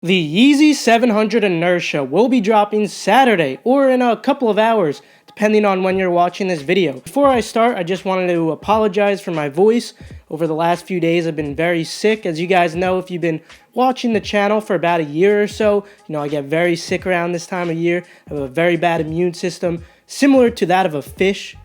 The Yeezy 700 Inertia will be dropping Saturday or in a couple of hours, depending on when you're watching this video. Before I start, I just wanted to apologize for my voice. Over the last few days, I've been very sick. As you guys know, if you've been watching the channel for about a year or so, I get very sick around this time of year. I have a very bad immune system, similar to that of a fish.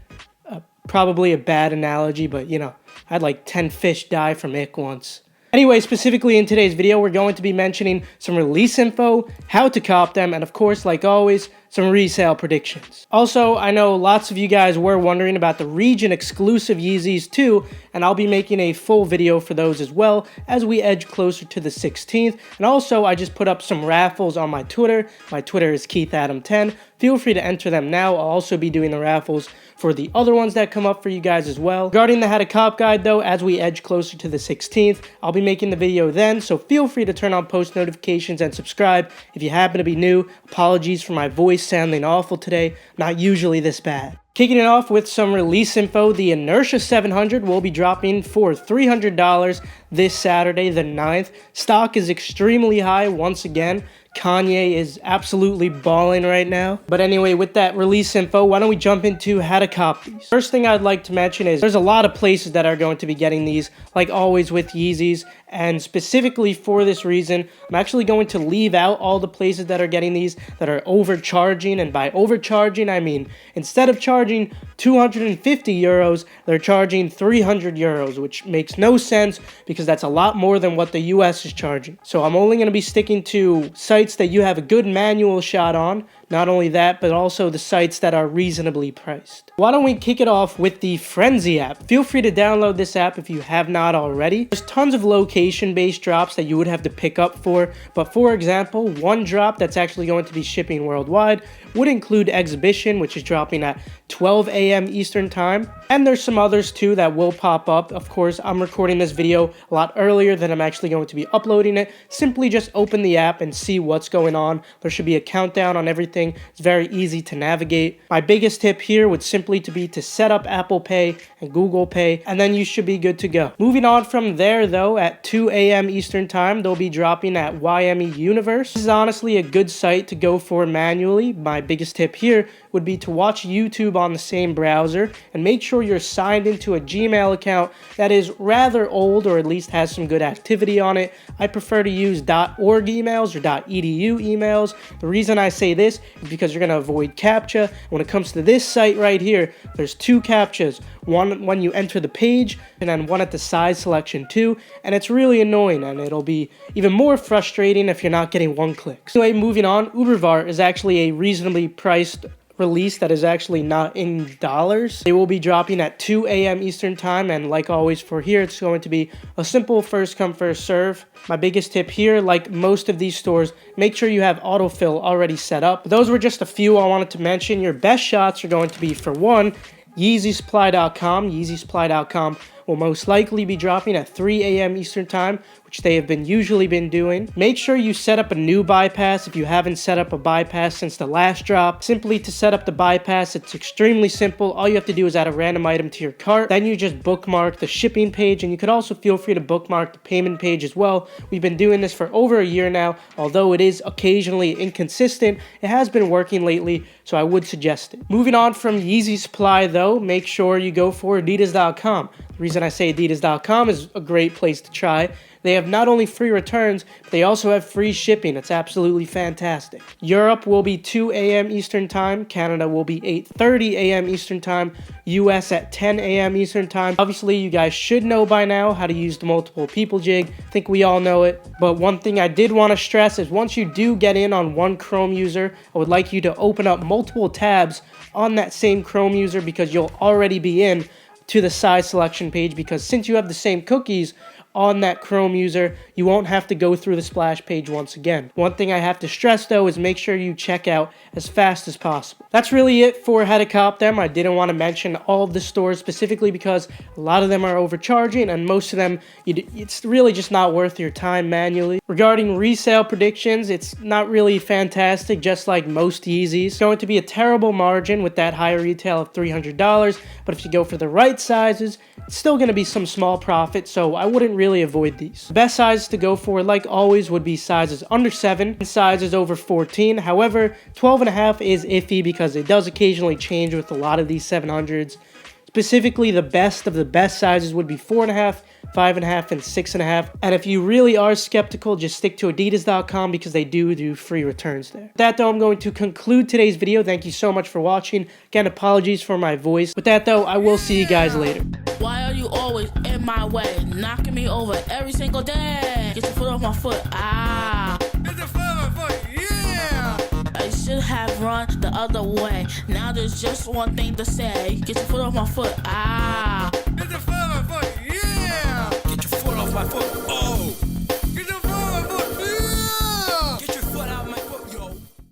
Probably a bad analogy, but I had like 10 fish die from ick once. Anyway, specifically in today's video, we're going to be mentioning some release info, how to cop them, and of course, like always, some resale predictions. Also, I know lots of you guys were wondering about the region exclusive Yeezys too, and I'll be making a full video for those as well as we edge closer to the 16th. And also, I just put up some raffles on my Twitter. My Twitter is KeithAdam10. Feel free to enter them now. I'll also be doing the raffles for the other ones that come up for you guys as well. Regarding the how to cop guide though, as we edge closer to the 16th, I'll be making the video then, so feel free to turn on post notifications and subscribe if you happen to be new. Apologies for my voice sounding awful today, not usually this bad. Kicking it off with some release info, the Inertia 700 will be dropping for $300 this Saturday, the 9th. Stock is extremely high once again. Kanye is absolutely balling right now. But anyway, with that release info, why don't we jump into how to cop these. First thing I'd like to mention is there's a lot of places that are going to be getting these, like always with Yeezys. And specifically for this reason, I'm actually going to leave out all the places that are getting these that are overcharging. And by overcharging, I mean instead of charging 250 euros, they're charging 300 euros, which makes no sense because that's a lot more than what the US is charging. So I'm only going to be sticking to sites that you have a good manual shot on. Not only that, but also the sites that are reasonably priced. Why don't we kick it off with the Frenzy app? Feel free to download this app if you have not already. There's tons of location-based drops that you would have to pick up for, but for example, one drop that's actually going to be shipping worldwide would include Exhibition, which is dropping at 12 a.m. Eastern Time. And there's some others too that will pop up. Of course, I'm recording this video a lot earlier than I'm actually going to be uploading it. Simply just open the app and see what's going on. There should be a countdown on everything. It's very easy to navigate. My biggest tip here would simply be to set up Apple Pay and Google Pay, and then you should be good to go. Moving on from there though, at 2 a.m. Eastern Time, they'll be dropping at YME Universe. This is honestly a good site to go for manually. My biggest tip here would be to watch YouTube on the same browser and make sure you're signed into a Gmail account that is rather old or at least has some good activity on it. I prefer to use .org emails or .edu emails. The reason I say this is because you're going to avoid CAPTCHA. When it comes to this site right here, there's two CAPTCHAs. One when you enter the page and then one at the size selection too, and it's really annoying and it'll be even more frustrating if you're not getting one click. Anyway, moving on, Ubervar is actually a reasonably priced release that is actually not in dollars. They will be dropping at 2 a.m. Eastern Time, and like always for here, it's going to be a simple first come first serve. My biggest tip here, like most of these stores, make sure you have autofill already set up. Those were just a few I wanted to mention. Your best shots are going to be, for one, YeezySupply.com. YeezySupply.com will most likely be dropping at 3 a.m. Eastern Time, which they have usually been doing. Make sure you set up a new bypass if you haven't set up a bypass since the last drop. Simply to set up the bypass, it's extremely simple. All you have to do is add a random item to your cart. Then you just bookmark the shipping page, and you could also feel free to bookmark the payment page as well. We've been doing this for over a year now. Although it is occasionally inconsistent, it has been working lately, so I would suggest it. Moving on from Yeezy Supply though, make sure you go for Adidas.com. The reason I say Adidas.com is a great place to try. They have not only free returns, but they also have free shipping. It's absolutely fantastic. Europe will be 2 a.m. Eastern Time. Canada will be 8:30 a.m. Eastern Time. US at 10 a.m. Eastern Time. Obviously, you guys should know by now how to use the multiple people jig. I think we all know it. But one thing I did want to stress is once you do get in on one Chrome user, I would like you to open up multiple tabs on that same Chrome user because you'll already be in to the size selection page, because since you have the same cookies on that Chrome user, you won't have to go through the splash page once again. One thing I have to stress though is make sure you check out as fast as possible. That's really it for how to cop them. I didn't want to mention all of the stores specifically because a lot of them are overcharging and most of them, it's really just not worth your time manually. Regarding resale predictions, it's not really fantastic, just like most Yeezys. It's going to be a terrible margin with that high retail of $300, but if you go for the right sizes, it's still going to be some small profit, so I wouldn't really really avoid these. The best sizes to go for, like always, would be sizes under 7 and sizes over 14. However, 12.5 is iffy because it does occasionally change with a lot of these 700s. Specifically, the best of the best sizes would be 4.5, 5.5, and 6.5. And if you really are skeptical, just stick to adidas.com because they do free returns there. With that though, I'm going to conclude today's video. Thank you so much for watching. Again, apologies for my voice. With that though, I will see you guys later. Why are you always in my way, knocking me over every single day? Get your foot off my foot, ah. Get your foot off my foot, yeah. I should have run the other way. Now there's just one thing to say. Get your foot off my foot, ah. Get your foot off my foot, yeah. Get your foot off my foot.